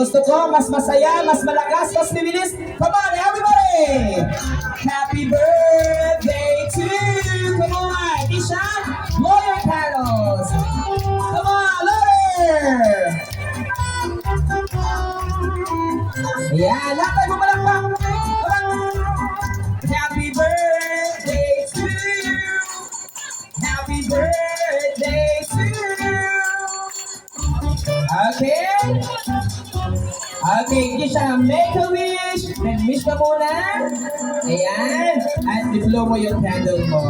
Gusto ko, mas masaya, mas malakas, mas bibilis. Come on, everybody! Happy birthday to you! Come on, Isha! Blow your candles! Come on, louder! Yeah, lahat tayo pumalakpak! Come on! Happy birthday to you! Happy birthday to you! Okay? Okay, Kisha, make a wish. Nag-wish ka muna. Ayan. At i-blow mo yung candle mo.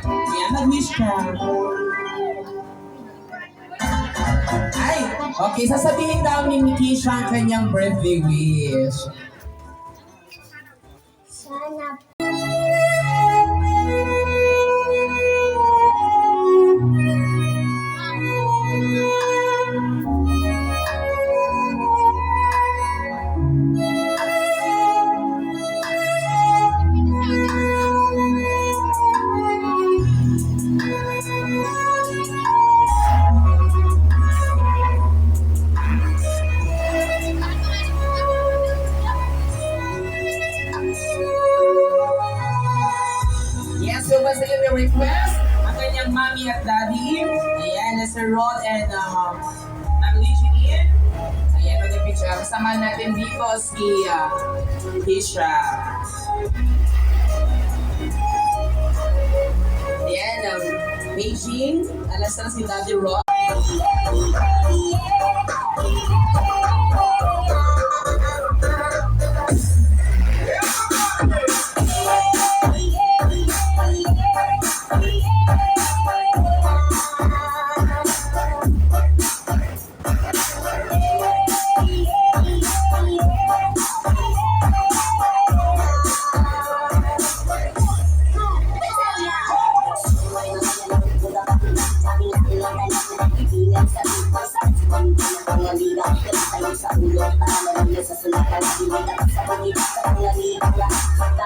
Ayan, nag-wish ka. Ay, okay, sasabihin daw ni Kisha ang kanyang birthday wish. Sana Yes, so basta yung request ang kanyang mommy at daddy. Ayan, Sir Rod and Jean. Ayan, mag-picture. Kasama natin dito si Kisha. Ayan, Beijing. Alas na si Daddy Rod. sa ulo, para sa sulatan, hindi ka sa pangit, sa pangalibang lahat.